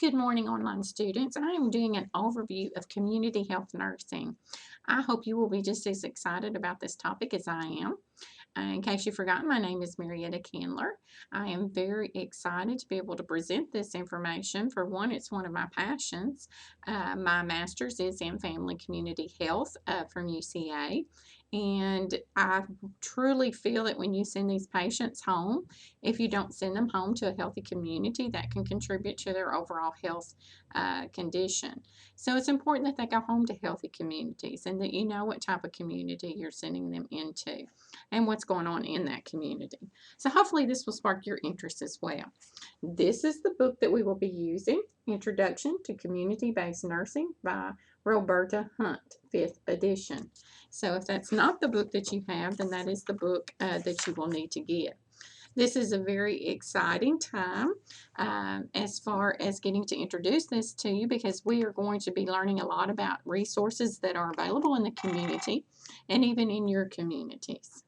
Good morning, online students. I am doing an overview of community health nursing. I hope you will be just as excited about this topic as I am. In case you've forgotten, my name is Marietta Candler. I am very excited to be able to present this information. For one, it's one of my passions. My master's is in family community health from UCA. And I truly feel that when you send these patients home, if you don't send them home to a healthy community, that can contribute to their overall health condition. So it's important that they go home to healthy communities and that you know what type of community you're sending them into and what's going on in that community. So hopefully this will spark your interest as well. This is the book that we will be using, Introduction to Community-Based Nursing by Roberta Hunt, 5th edition. So if that's not the book that you have, then that is the book that you will need to get. This is a very exciting time as far as getting to introduce this to you, because we are going to be learning a lot about resources that are available in the community and even in your communities.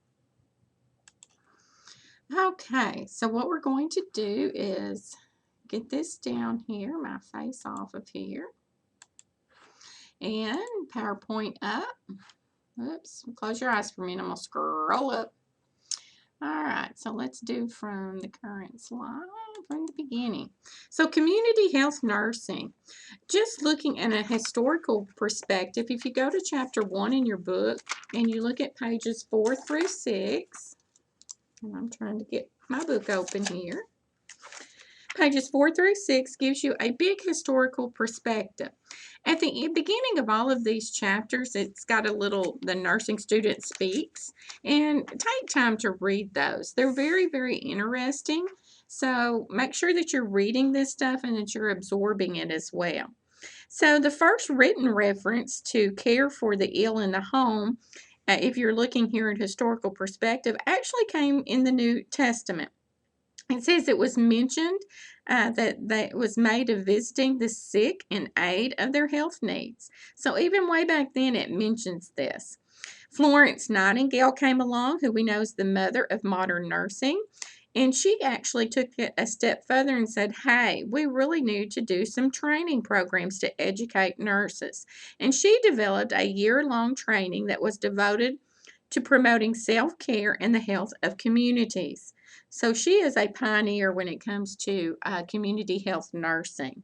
Okay, so what we're going to do is get this down here, my face off of here, and PowerPoint up. Oops, close your eyes for a minute. I'm going to scroll up. All right, so let's do from the current slide, from the beginning. So community health nursing, just looking at a historical perspective, if you go to chapter 1 in your book and you look at pages 4 through 6, and I'm trying to get my book open here. Pages 4 through 6 gives you a big historical perspective. At the beginning of all of these chapters, it's got a little, the nursing student speaks, and take time to read those. They're very, very interesting. So make sure that you're reading this stuff and that you're absorbing it as well. So the first written reference to care for the ill in the home, if you're looking here at historical perspective, actually came in the New Testament. It says it was mentioned that it was made of visiting the sick in aid of their health needs. So even way back then it mentions this. Florence Nightingale came along, who we know is the mother of modern nursing, and she actually took it a step further and said, hey, we really need to do some training programs to educate nurses. And she developed a year-long training that was devoted to promoting self-care and the health of communities. So she is a pioneer when it comes to community health nursing.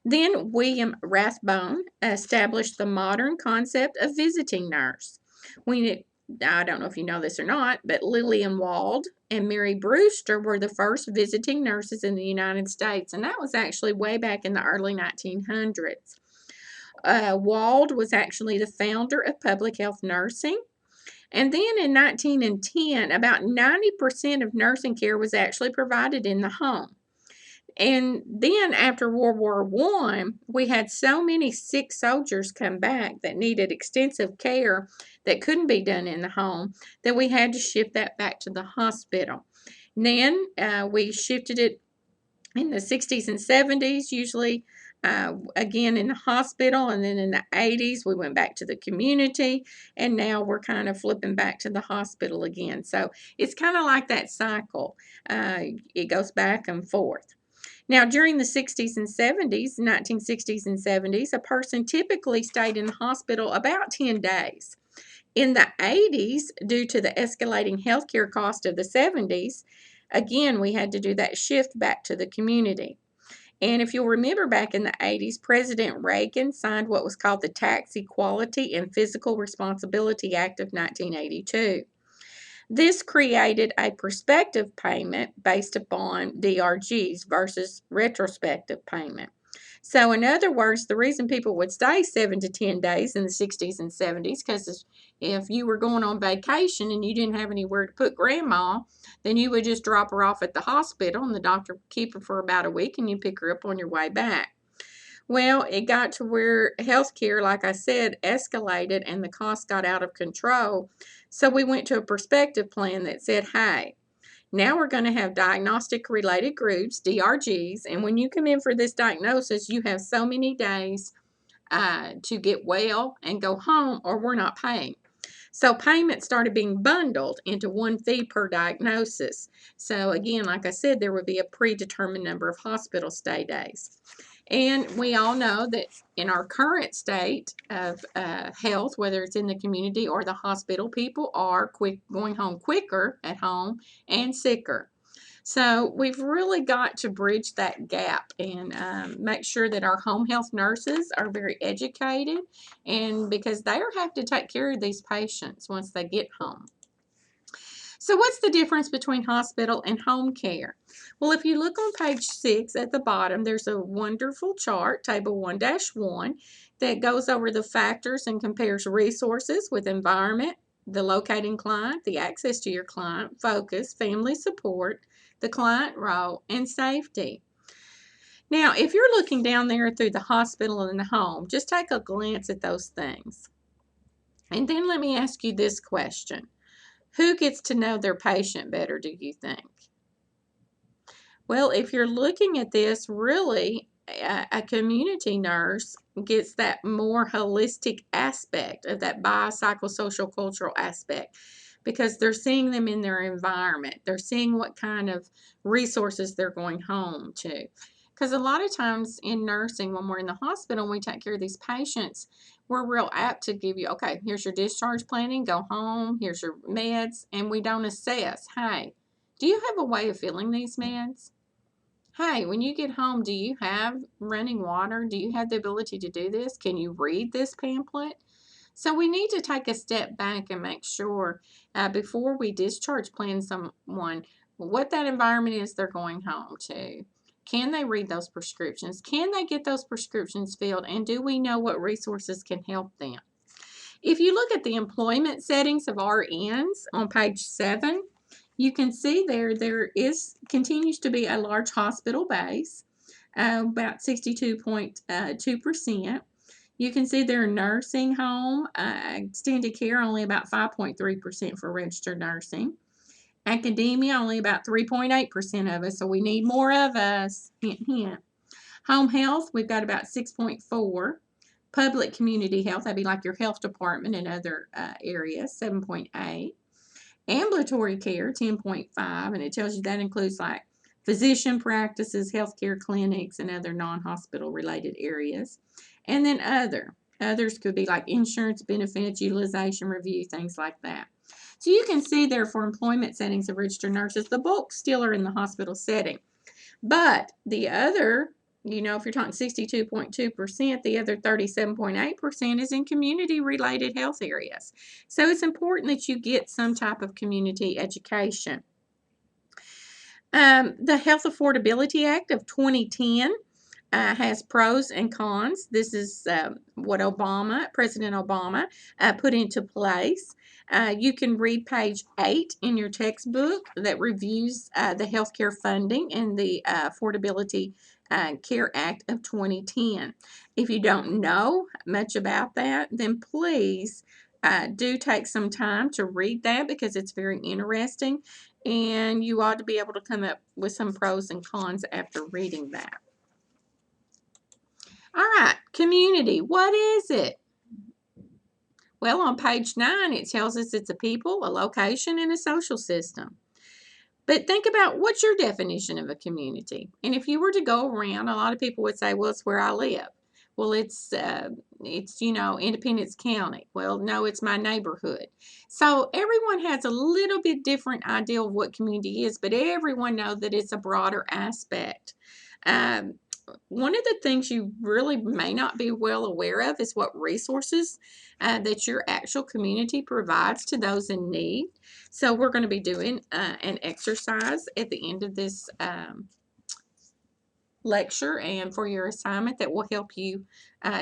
Then William Rathbone established the modern concept of visiting nurse. I don't know if you know this or not, but Lillian Wald and Mary Brewster were the first visiting nurses in the United States, and that was actually way back in the early 1900s. Wald was actually the founder of public health nursing. And then in 1910, about 90% of nursing care was actually provided in the home. And then after World War I, we had so many sick soldiers come back that needed extensive care that couldn't be done in the home that we had to shift that back to the hospital. And then we shifted it in the 60s and 70s, usually again in the hospital, and then in the 80s we went back to the community, and now we're kind of flipping back to the hospital again. So it's kind of like that cycle. It goes back and forth. Now, during the 60s and 70s, 1960s and 70s, a person typically stayed in the hospital about 10 days. In the 80s, due to the escalating healthcare cost of the 70s, again, we had to do that shift back to the community. And if you'll remember, back in the 80s, President Reagan signed what was called the Tax Equality and Fiscal Responsibility Act of 1982. This created a prospective payment based upon DRGs versus retrospective payment. So in other words, the reason people would stay 7 to 10 days in the 60s and 70s, because if you were going on vacation and you didn't have anywhere to put grandma, then you would just drop her off at the hospital and the doctor would keep her for about a week and you pick her up on your way back. Well, it got to where healthcare, like I said, escalated and the cost got out of control. So we went to a prospective plan that said, hey, now we're going to have diagnostic related groups, DRGs, and when you come in for this diagnosis, you have so many days to get well and go home, or we're not paying. So payments started being bundled into one fee per diagnosis. So again, like I said, there would be a predetermined number of hospital stay days. And we all know that in our current state of health, whether it's in the community or the hospital, people are going home quicker at home and sicker. So we've really got to bridge that gap and make sure that our home health nurses are very educated, and because they have to take care of these patients once they get home. So what's the difference between hospital and home care? Well, if you look on page 6 at the bottom, there's a wonderful chart, table 1-1, that goes over the factors and compares resources with environment, the locating client, the access to your client, focus, family support, the client role, and safety. Now, if you're looking down there through the hospital and the home, just take a glance at those things. And then let me ask you this question. Who gets to know their patient better, do you think? Well, if you're looking at this, really, a community nurse gets that more holistic aspect of that biopsychosocial cultural aspect, because they're seeing them in their environment. They're seeing what kind of resources they're going home to. Because a lot of times in nursing, when we're in the hospital and we take care of these patients, we're real apt to give you, okay, here's your discharge planning, go home, here's your meds, and we don't assess, hey, do you have a way of filling these meds? Hey, when you get home, do you have running water? Do you have the ability to do this? Can you read this pamphlet? So we need to take a step back and make sure before we discharge plan someone what that environment is they're going home to. Can they read those prescriptions? Can they get those prescriptions filled? And do we know what resources can help them? If you look at the employment settings of RNs on page 7, you can see there continues to be a large hospital base, about 62.2%. You can see their nursing home, extended care, only about 5.3% for registered nursing. Academia, only about 3.8% of us, so we need more of us. Hint, hint. Home health, we've got about 6.4. Public community health, that'd be like your health department and other areas, 7.8. Ambulatory care, 10.5, and it tells you that includes like physician practices, healthcare clinics, and other non-hospital related areas. And then others could be like insurance benefits, utilization review, things like that. So you can see there for employment settings of registered nurses, the bulk still are in the hospital setting. But the other, if you're talking 62.2%, the other 37.8% is in community-related health areas. So it's important that you get some type of community education. The Health Affordability Act of 2010 has pros and cons. This is what President Obama put into place. You can read page 8 in your textbook that reviews the healthcare funding and the Affordability Care Act of 2010. If you don't know much about that, then please do take some time to read that, because it's very interesting, and you ought to be able to come up with some pros and cons after reading that. All right, community, what is it? Well, on page 9, it tells us it's a people, a location, and a social system. But think about, what's your definition of a community? And if you were to go around, a lot of people would say, well, it's where I live. Well, it's Independence County. Well, no, it's my neighborhood. So everyone has a little bit different idea of what community is, but everyone knows that it's a broader aspect. One of the things you really may not be well aware of is what resources that your actual community provides to those in need. So we're going to be doing an exercise at the end of this lecture and for your assignment that will help you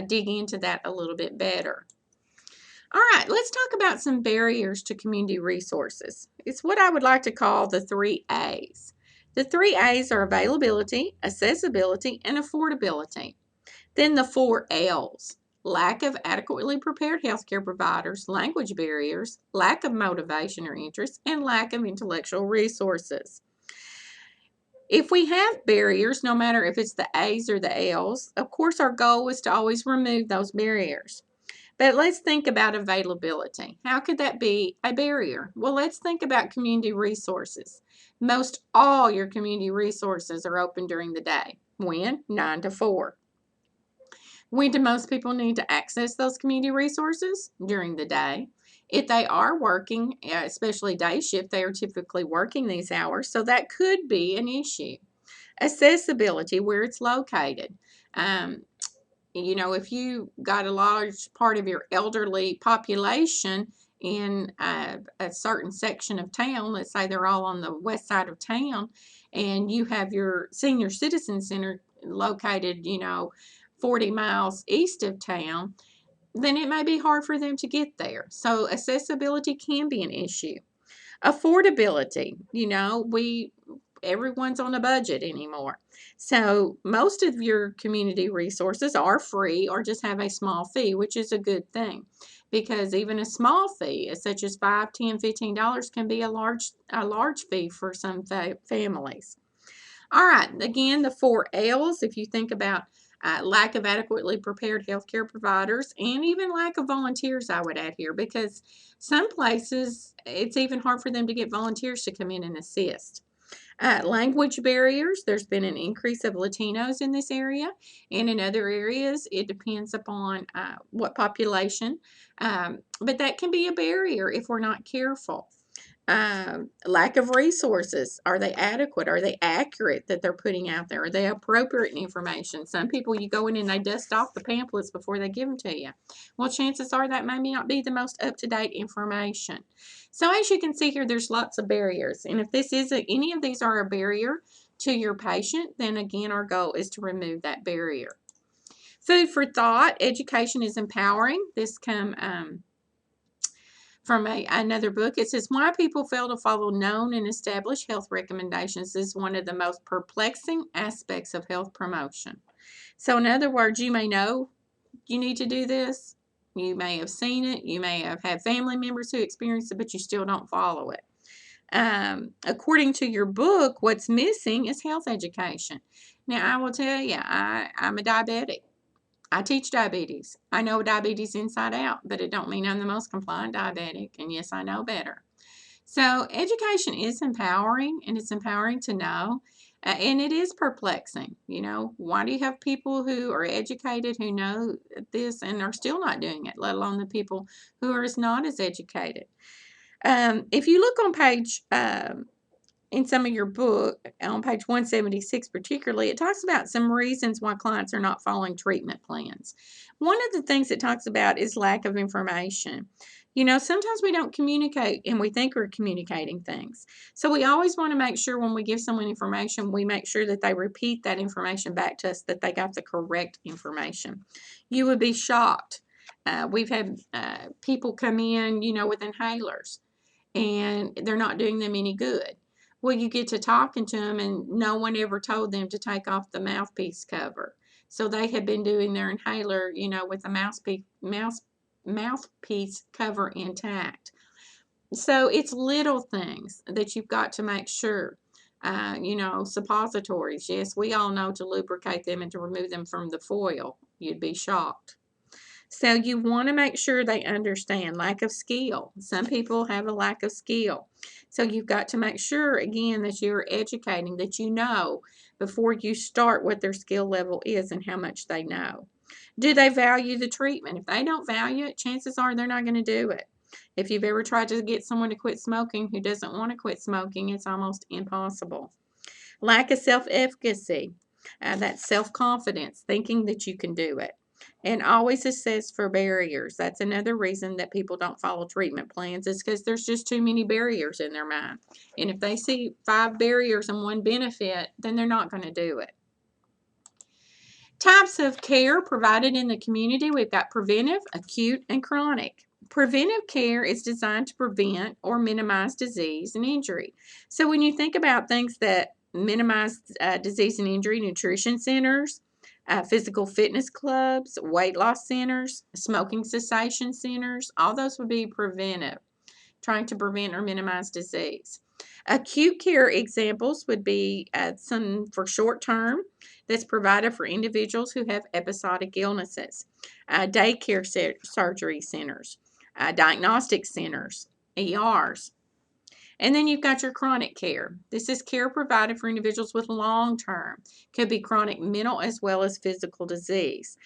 dig into that a little bit better. All right, let's talk about some barriers to community resources. It's what I would like to call the 3 A's. The 3 A's are availability, accessibility, and affordability. Then the 4 L's: lack of adequately prepared healthcare providers, language barriers, lack of motivation or interest, and lack of intellectual resources. If we have barriers, no matter if it's the A's or the L's, of course our goal is to always remove those barriers. But let's think about availability. How could that be a barrier? Well, let's think about community resources. Most all your community resources are open during the day. When? 9 to 4. When do most people need to access those community resources? During the day. If they are working, especially day shift, they are typically working these hours, so that could be an issue. Accessibility, where it's located. Um, if you got a large part of your elderly population in a certain section of town, let's say they're all on the west side of town, and you have your senior citizen center located, 40 miles east of town, then it may be hard for them to get there. So accessibility can be an issue. Affordability, everyone's on a budget anymore. So most of your community resources are free or just have a small fee, which is a good thing, because even a small fee, such as $5, $10, $15, can be a large fee for some families. All right, again, the 4 L's, if you think about lack of adequately prepared healthcare providers and even lack of volunteers, I would add here, because some places it's even hard for them to get volunteers to come in and assist. Language barriers, there's been an increase of Latinos in this area, and in other areas, it depends upon what population, but that can be a barrier if we're not careful. Lack of resources. Are they adequate? Are they accurate that they're putting out there? Are they appropriate information? Some people, you go in and they dust off the pamphlets before they give them to you. Well, chances are that may not be the most up-to-date information. So as you can see here, there's lots of barriers. And if any of these are a barrier to your patient, then again, our goal is to remove that barrier. Food for thought. Education is empowering. This come from another book. It says, why people fail to follow known and established health recommendations is one of the most perplexing aspects of health promotion. So in other words, you may know you need to do this. You may have seen it. You may have had family members who experienced it, but you still don't follow it. According to your book, what's missing is health education. Now, I will tell you, I'm a diabetic. I teach diabetes. I know diabetes inside out, but it don't mean I'm the most compliant diabetic. And yes, I know better. So education is empowering, and it's empowering to know. And it is perplexing. Why do you have people who are educated who know this and are still not doing it, let alone the people who are not as educated? If you look on page in some of your book, on page 176 particularly, it talks about some reasons why clients are not following treatment plans. One of the things it talks about is lack of information. Sometimes we don't communicate and we think we're communicating things. So we always want to make sure when we give someone information, we make sure that they repeat that information back to us, that they got the correct information. You would be shocked. We've had people come in, with inhalers, and they're not doing them any good. Well, you get to talking to them, and no one ever told them to take off the mouthpiece cover. So they had been doing their inhaler, with the mouthpiece cover intact. So it's little things that you've got to make sure. Suppositories. Yes, we all know to lubricate them and to remove them from the foil. You'd be shocked. So you want to make sure they understand. Lack of skill. Some people have a lack of skill. So you've got to make sure, again, that you're educating, that you know before you start what their skill level is and how much they know. Do they value the treatment? If they don't value it, chances are they're not going to do it. If you've ever tried to get someone to quit smoking who doesn't want to quit smoking, it's almost impossible. Lack of self-efficacy. That's self-confidence, thinking that you can do it. And always assess for barriers. That's another reason that people don't follow treatment plans, is because there's just too many barriers in their mind. And if they see 5 barriers and 1 benefit, then they're not going to do it. Types of care provided in the community. We've got preventive, acute, and chronic. Preventive care is designed to prevent or minimize disease and injury. So when you think about things that minimize disease and injury, nutrition centers, physical fitness clubs, weight loss centers, smoking cessation centers, all those would be preventive, trying to prevent or minimize disease. Acute care examples would be some for short term that's provided for individuals who have episodic illnesses. Daycare surgery centers, diagnostic centers, ERs. And then you've got your chronic care. This is care provided for individuals with long-term. Could be chronic mental as well as physical disease.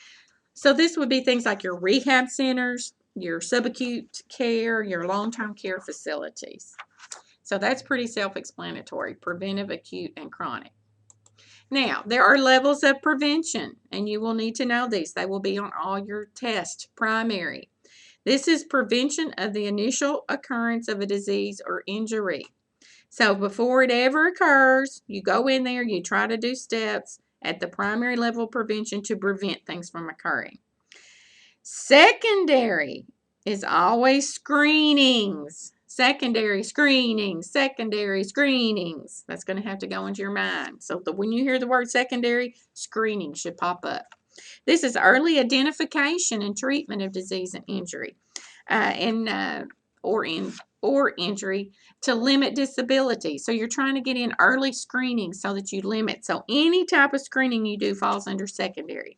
So this would be things like your rehab centers, your subacute care, your long-term care facilities. So that's pretty self-explanatory, preventive, acute, and chronic. Now, there are levels of prevention, and you will need to know these. They will be on all your tests. Primary. This is prevention of the initial occurrence of a disease or injury. So before it ever occurs, you go in there, you try to do steps at the primary level of prevention to prevent things from occurring. Secondary is always screenings. Secondary screenings. That's going to have to go into your mind. So when you hear the word secondary, screening should pop up. This is early identification and treatment of disease and injury, or injury to limit disability. So you're trying to get in early screening so that you limit. So any type of screening you do falls under secondary.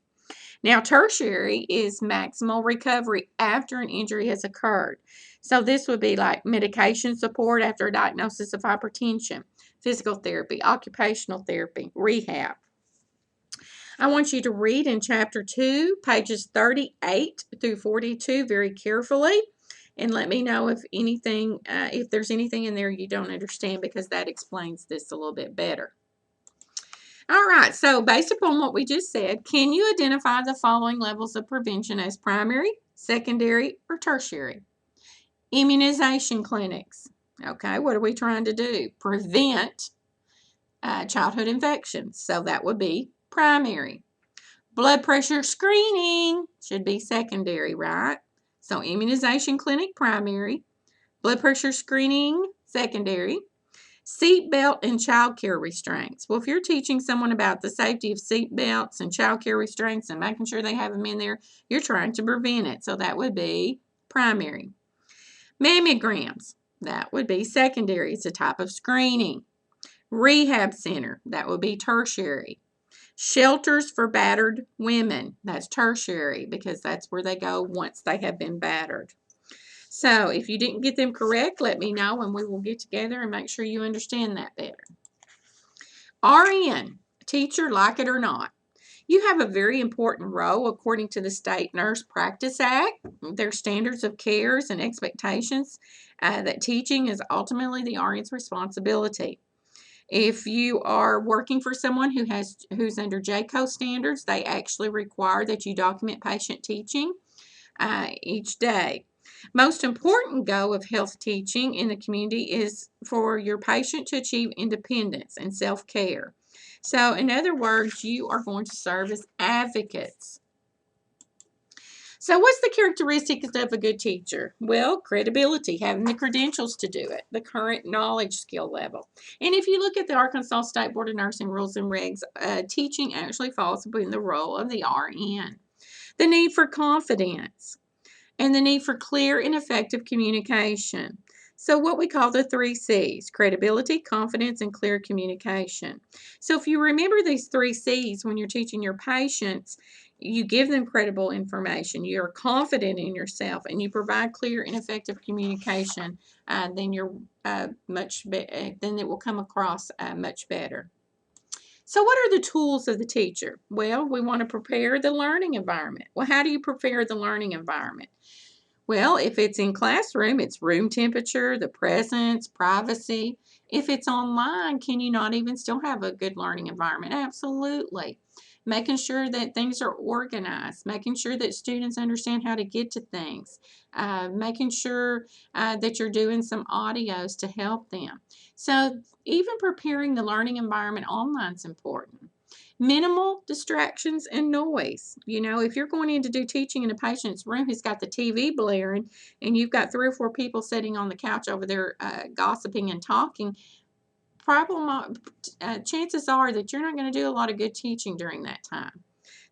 Now, tertiary is maximal recovery after an injury has occurred. So this would be like medication support after a diagnosis of hypertension, physical therapy, occupational therapy, rehab. I want you to read in chapter 2, pages 38 through 42 very carefully, and let me know if there's anything in there you don't understand, because that explains this a little bit better. All right, so based upon what we just said, can you identify the following levels of prevention as primary, secondary, or tertiary? Immunization clinics. Okay, what are we trying to do? Prevent childhood infections. So that would be primary. Blood pressure screening should be secondary, right? So immunization clinic, primary. Blood pressure screening, secondary. Seat belt and child care restraints. Well, if you're teaching someone about the safety of seat belts and child care restraints and making sure they have them in there, you're trying to prevent it. So that would be primary. Mammograms, that would be secondary. It's a type of screening. Rehab center, that would be tertiary. Shelters for battered women, that's tertiary, because that's where they go once they have been battered. So if you didn't get them correct, let me know and we will get together and make sure you understand that better. RN, teacher, like it or not. You have a very important role according to the State Nurse Practice Act. Their standards of cares and expectations that teaching is ultimately the RN's responsibility. If you are working for someone who's under JCAHO standards, they actually require that you document patient teaching each day. Most important goal of health teaching in the community is for your patient to achieve independence and self-care. So, in other words, you are going to serve as advocates. So, what's the characteristics of a good teacher? Well, credibility, having the credentials to do it, the current knowledge skill level. And if you look at the Arkansas State Board of Nursing rules and regs, teaching actually falls within the role of the RN. The need for confidence and the need for clear and effective communication. So what we call the 3 C's, credibility, confidence, and clear communication. So if you remember these 3 C's when you're teaching your patients, you give them credible information, you're confident in yourself, and you provide clear and effective communication, then it will come across much better. So what are the tools of the teacher? Well, we want to prepare the learning environment. Well, how do you prepare the learning environment? Well, if it's in classroom, it's room temperature, the presence, privacy. If it's online, can you not even still have a good learning environment? Absolutely. Making sure that things are organized, making sure that students understand how to get to things, making sure that you're doing some audios to help them. So even preparing the learning environment online is important. Minimal distractions and noise. You know, if you're going in to do teaching in a patient's room who's got the TV blaring and you've got 3 or 4 people sitting on the couch over there gossiping and talking, chances are that you're not going to do a lot of good teaching during that time.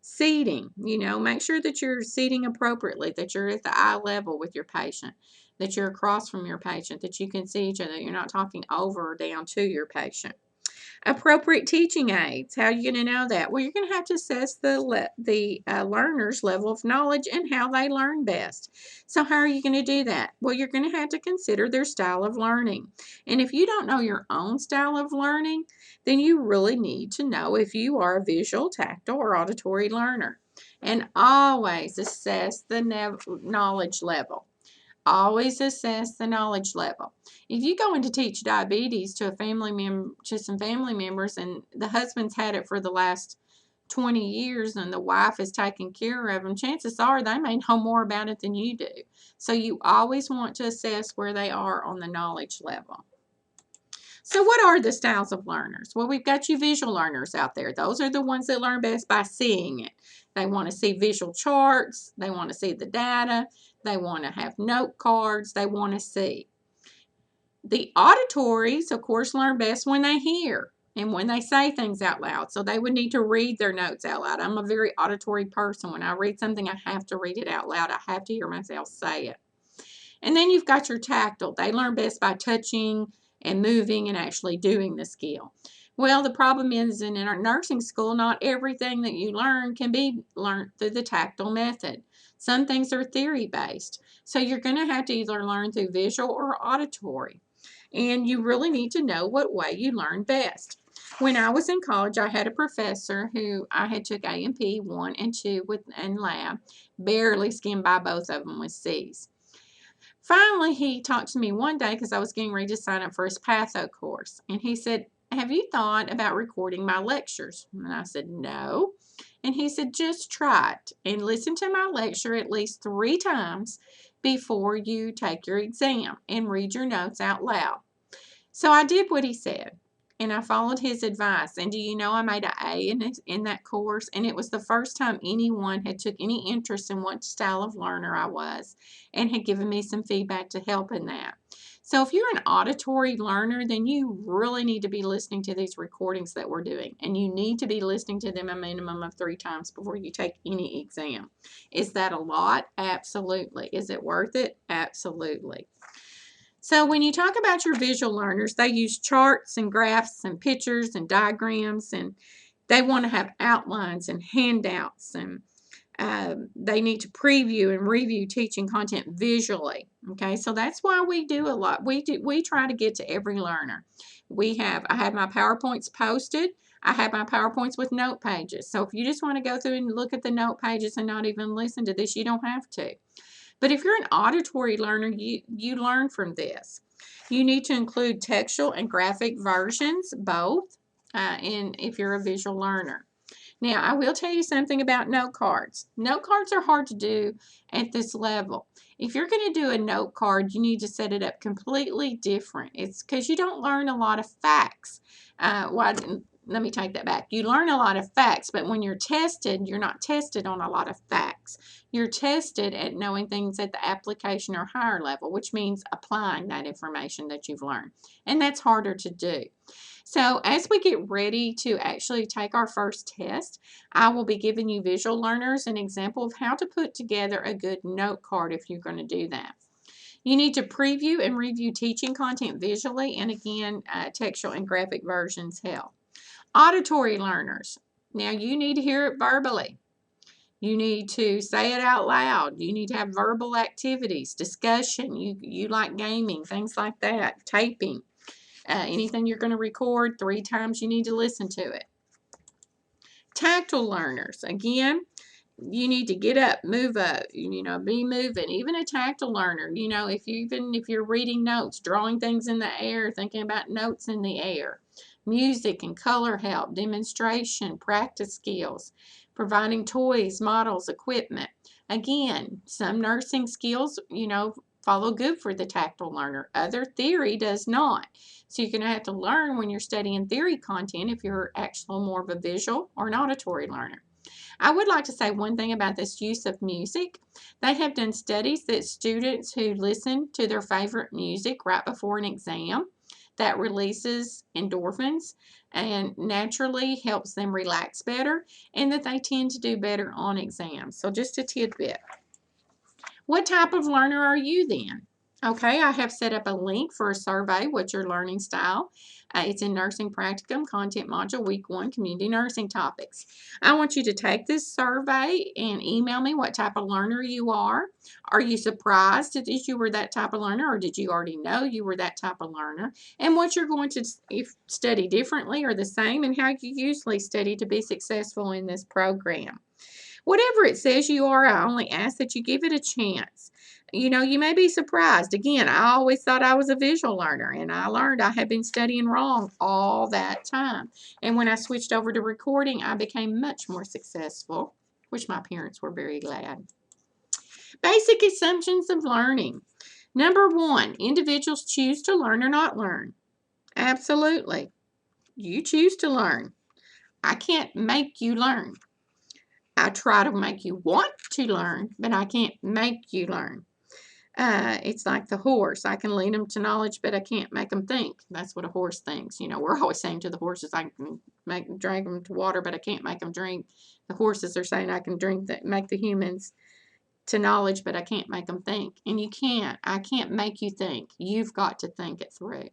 Seating, make sure that you're seating appropriately, that you're at the eye level with your patient, that you're across from your patient, that you can see each other, you're not talking over or down to your patient. Appropriate teaching aids. How are you going to know that? Well, you're going to have to assess the learner's level of knowledge and how they learn best. So how are you going to do that? Well, you're going to have to consider their style of learning. And if you don't know your own style of learning, then you really need to know if you are a visual, tactile, or auditory learner. And always assess the knowledge level. Always assess the knowledge level. If you go in to teach diabetes to some family members, and the husband's had it for the last 20 years and the wife is taking care of them, chances are they may know more about it than you do. So you always want to assess where they are on the knowledge level. So what are the styles of learners? Well, we've got you visual learners out there. Those are the ones that learn best by seeing it. They want to see visual charts. They want to see the data. They want to have note cards. They want to see. The auditories, of course, learn best when they hear and when they say things out loud. So they would need to read their notes out loud. I'm a very auditory person. When I read something, I have to read it out loud. I have to hear myself say it. And then you've got your tactile. They learn best by touching and moving and actually doing the skill. Well, the problem is in our nursing school, not everything that you learn can be learned through the tactile method. Some things are theory-based. So you're going to have to either learn through visual or auditory. And you really need to know what way you learn best. When I was in college, I had a professor who I had took A&P 1 and 2 in lab, barely skimmed by both of them with C's. Finally, he talked to me one day because I was getting ready to sign up for his patho course. And he said, "Have you thought about recording my lectures?" And I said, "No." And he said, "Just try it and listen to my lecture at least 3 times before you take your exam and read your notes out loud." So I did what he said, and I followed his advice. And do you know, I made an A in that course, and it was the first time anyone had took any interest in what style of learner I was and had given me some feedback to help in that. So if you're an auditory learner, then you really need to be listening to these recordings that we're doing, and you need to be listening to them a minimum of 3 times before you take any exam. Is that a lot? Absolutely. Is it worth it? Absolutely. So when you talk about your visual learners, they use charts and graphs and pictures and diagrams, and they want to have outlines and handouts, and they need to preview and review teaching content visually. Okay, so that's why we do a lot. We try to get to every learner. I have my PowerPoints posted. I have my PowerPoints with note pages. So if you just want to go through and look at the note pages and not even listen to this, you don't have to. But if you're an auditory learner, you learn from this. You need to include textual and graphic versions, both, and if you're a visual learner. Now, I will tell you something about note cards. Note cards are hard to do at this level. If you're going to do a note card, you need to set it up completely different. It's because you don't learn a lot of facts. Let me take that back. You learn a lot of facts, but when you're tested, you're not tested on a lot of facts. You're tested at knowing things at the application or higher level, which means applying that information that you've learned. And that's harder to do. So as we get ready to actually take our first test, I will be giving you visual learners an example of how to put together a good note card if you're going to do that. You need to preview and review teaching content visually, and again, textual and graphic versions help. Auditory learners. Now you need to hear it verbally. You need to say it out loud. You need to have verbal activities, discussion. You like gaming, things like that, taping. Anything you're going to record 3 times, you need to listen to it. Tactile learners. Again, you need to get up, move up, be moving. Even a tactile learner, even if you're reading notes, drawing things in the air, thinking about notes in the air. Music and color help, demonstration, practice skills, providing toys, models, equipment. Again, some nursing skills, follow good for the tactile learner. Other theory does not. So you're going to have to learn when you're studying theory content if you're actually more of a visual or an auditory learner. I would like to say one thing about this use of music. They have done studies that students who listen to their favorite music right before an exam, that releases endorphins and naturally helps them relax better, and that they tend to do better on exams. So just a tidbit. What type of learner are you then? Okay, I have set up a link for a survey, what's your learning style. It's in Nursing Practicum, Content Module, Week 1, Community Nursing Topics. I want you to take this survey and email me what type of learner you are. Are you surprised that you were that type of learner, or did you already know you were that type of learner? And what you're going to study differently or the same, and how you usually study to be successful in this program. Whatever it says you are, I only ask that you give it a chance. You know, you may be surprised. Again, I always thought I was a visual learner, and I learned I had been studying wrong all that time. And when I switched over to recording, I became much more successful, which my parents were very glad. Basic assumptions of learning. Number one, individuals choose to learn or not learn. Absolutely. You choose to learn. I can't make you learn. I try to make you want to learn, but I can't make you learn. It's like the horse. I can lead them to knowledge, but I can't make them think. That's what a horse thinks. You know, we're always saying to the horses, I can drag them to water, but I can't make them drink. The horses are saying I can make the humans to knowledge, but I can't make them think. And you can't. I can't make you think. You've got to think it through.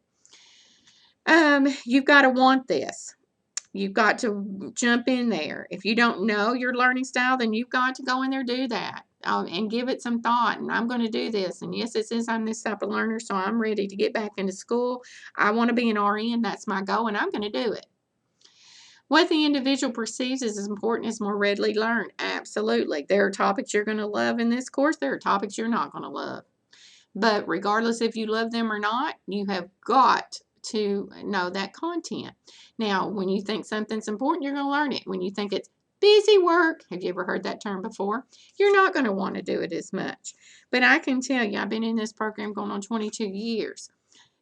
You've got to want this. You've got to jump in there. If you don't know your learning style, then you've got to go in there, do that, and give it some thought. And I'm going to do this. And yes, it says I'm this type of learner, so I'm ready to get back into school. I want to be an RN. That's my goal, and I'm going to do it. What the individual perceives as important is more readily learned. Absolutely. There are topics you're going to love in this course. There are topics you're not going to love. But regardless if you love them or not, you have got to know that content. Now, when you think something's important, you're going to learn it. When you think it's busy work, have you ever heard that term before? You're not going to want to do it as much. But I can tell you, I've been in this program going on 22 years.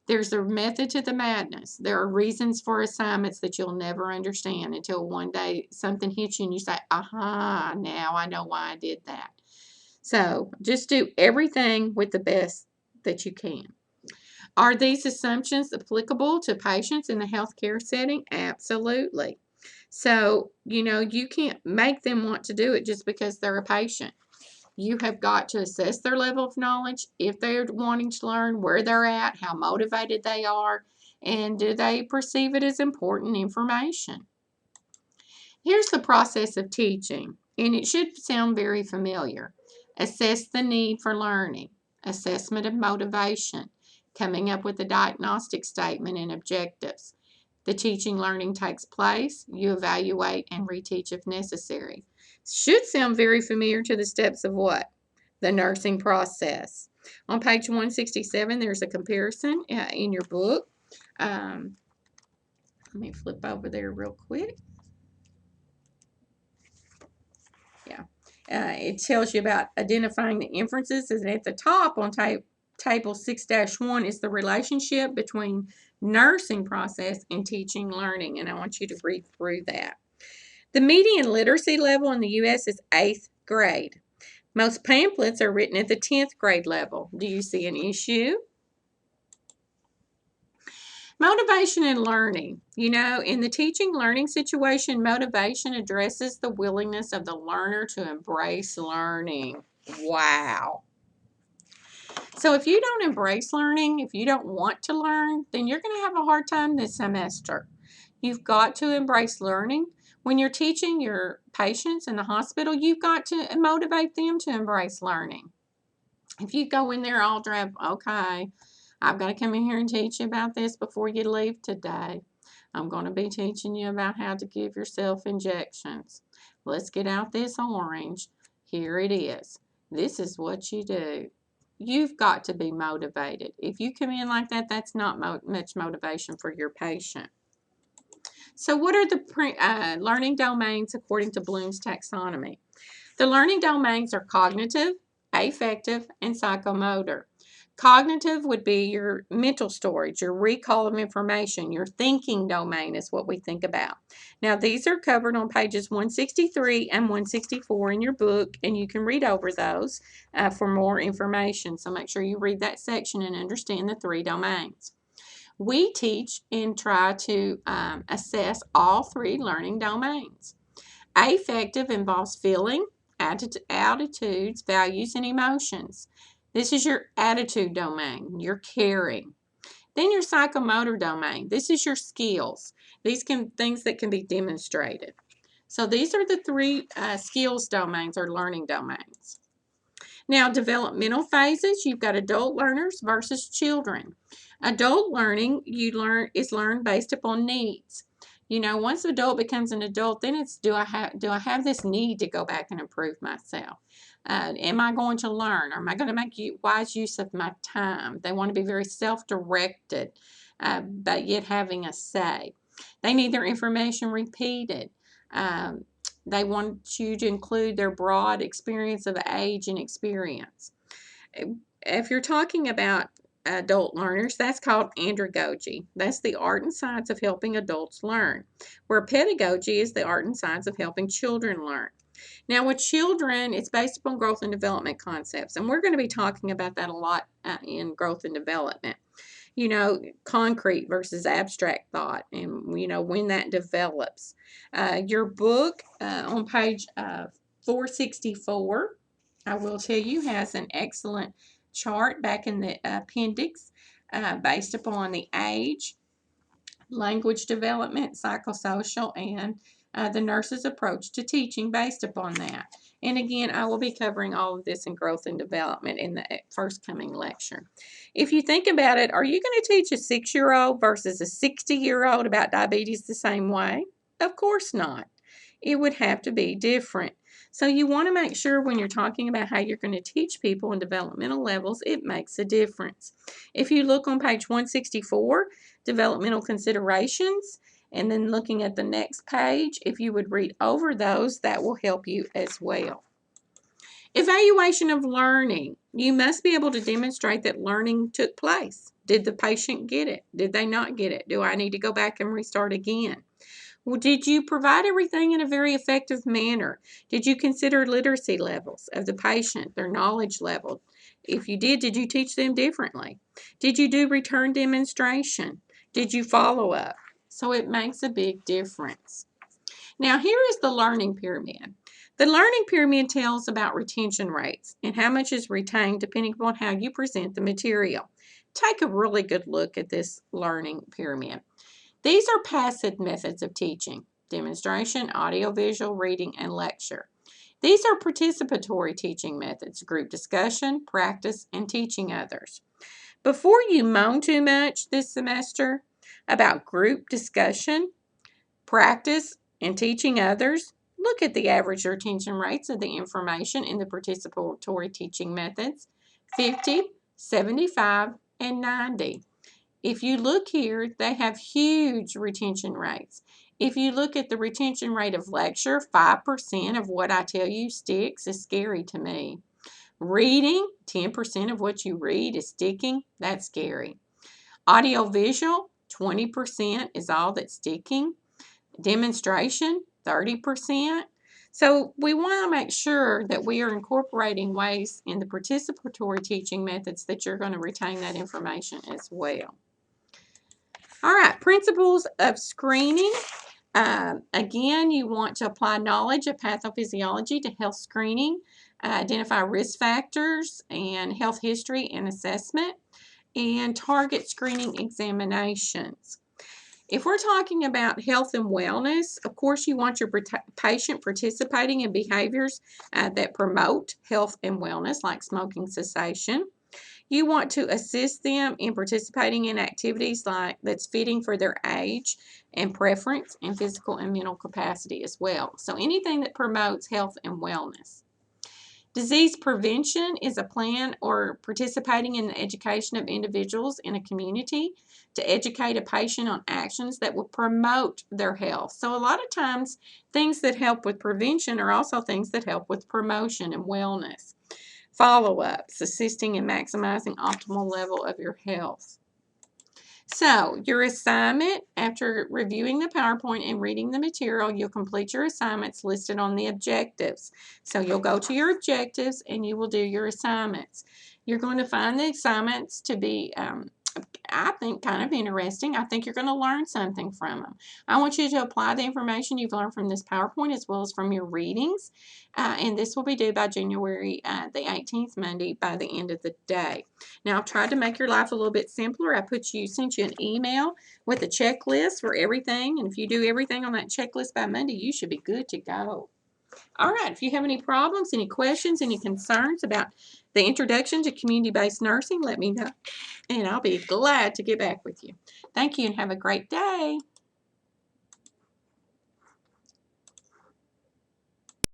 There's a method to the madness. There are reasons for assignments that you'll never understand until one day something hits you and you say, aha, now I know why I did that. So just do everything with the best that you can. Are these assumptions applicable to patients in the healthcare setting? Absolutely. So, you know, you can't make them want to do it just because they're a patient. You have got to assess their level of knowledge, if they're wanting to learn, where they're at, how motivated they are, and do they perceive it as important information. Here's the process of teaching, and it should sound very familiar. Assess the need for learning, assessment of motivation, coming up with a diagnostic statement and objectives. The teaching learning takes place, you evaluate and reteach if necessary. Should sound very familiar to the steps of what? The nursing process. On page 167, there's a comparison in your book. Let me flip over there real quick. Yeah. It tells you about identifying the inferences, and at the top on table 6-1 is the relationship between nursing process and teaching learning, and I want you to read through that. The median literacy level in the U.S. is 8th grade. Most pamphlets are written at the 10th grade level. Do you see an issue? Motivation and learning. You know, in the teaching learning situation, motivation addresses the willingness of the learner to embrace learning. Wow. So if you don't embrace learning, if you don't want to learn, then you're going to have a hard time this semester. You've got to embrace learning. When you're teaching your patients in the hospital, you've got to motivate them to embrace learning. If you go in there all drab, okay, I've got to come in here and teach you about this before you leave today. I'm going to be teaching you about how to give yourself injections. Let's get out this orange. Here it is. This is what you do. You've got to be motivated. If you come in like that, that's not much motivation for your patient. So what are the learning domains according to Bloom's taxonomy? The learning domains are cognitive, affective, and psychomotor. Cognitive would be your mental storage, your recall of information, your thinking domain is what we think about. Now, these are covered on pages 163 and 164 in your book, and you can read over those for more information. So make sure you read that section and understand the 3 domains. We teach and try to assess all 3 learning domains. Affective involves feeling, attitudes, values, and emotions. This is your attitude domain, your caring. Then your psychomotor domain. This is your skills. These things that can be demonstrated. So these are the 3 skills domains or learning domains. Now, developmental phases, you've got adult learners versus children. Adult learning is learned based upon needs. Once an adult becomes an adult, then it's do I have this need to go back and improve myself? Am I going to learn? Or am I going to make wise use of my time? They want to be very self-directed, but yet having a say. They need their information repeated. They want you to include their broad experience of age and experience. If you're talking about adult learners, that's called andragogy. That's the art and science of helping adults learn, where pedagogy is the art and science of helping children learn. Now, with children, it's based upon growth and development concepts, and we're going to be talking about that a lot in growth and development. Concrete versus abstract thought, and, when that develops. Your book on page 464, I will tell you, has an excellent chart back in the appendix based upon the age, language development, psychosocial, and the nurse's approach to teaching based upon that. And again, I will be covering all of this in growth and development in the first coming lecture. If you think about it, are you going to teach a 6-year-old versus a 60-year-old about diabetes the same way? Of course not. It would have to be different. So you want to make sure when you're talking about how you're going to teach people in developmental levels, it makes a difference. If you look on page 164, developmental considerations, and then looking at the next page, if you would read over those, that will help you as well. Evaluation of learning. You must be able to demonstrate that learning took place. Did the patient get it? Did they not get it? Do I need to go back and restart again? Well, did you provide everything in a very effective manner? Did you consider literacy levels of the patient, their knowledge level? If you did you teach them differently? Did you do return demonstration? Did you follow up? So it makes a big difference. Now, here is the learning pyramid. The learning pyramid tells about retention rates and how much is retained depending upon how you present the material. Take a really good look at this learning pyramid. These are passive methods of teaching: demonstration, audiovisual, reading, and lecture. These are participatory teaching methods: group discussion, practice, and teaching others. Before you moan too much this semester about group discussion, practice, and teaching others, look at the average retention rates of the information in the participatory teaching methods: 50, 75, and 90. If you look here, they have huge retention rates. If you look at the retention rate of lecture, 5% of what I tell you sticks is scary to me. Reading, 10% of what you read is sticking. That's scary. Audiovisual, 20% is all that's sticking. Demonstration, 30%. So we want to make sure that we are incorporating ways in the participatory teaching methods that you're going to retain that information as well. All right, principles of screening. Again, you want to apply knowledge of pathophysiology to health screening, identify risk factors and health history and assessment, and target screening examinations. If we're talking about health and wellness, of course, you want your patient participating in behaviors that promote health and wellness, like smoking cessation. You want to assist them in participating in activities that's fitting for their age and preference and physical and mental capacity as well. So anything that promotes health and wellness. Disease prevention is a plan or participating in the education of individuals in a community to educate a patient on actions that will promote their health. So a lot of times, things that help with prevention are also things that help with promotion and wellness. Follow-ups, assisting in maximizing optimal level of your health. So, your assignment, after reviewing the PowerPoint and reading the material, you'll complete your assignments listed on the objectives. So, you'll go to your objectives and you will do your assignments. You're going to find the assignments to be, I think, kind of interesting. I think you're going to learn something from them. I want you to apply the information you've learned from this PowerPoint as well as from your readings. And this will be due by January the 18th, Monday, by the end of the day. Now, I've tried to make your life a little bit simpler. I sent you an email with a checklist for everything. And if you do everything on that checklist by Monday, you should be good to go. All right, if you have any problems, any questions, any concerns about the introduction to community-based nursing, let me know, and I'll be glad to get back with you. Thank you and have a great day.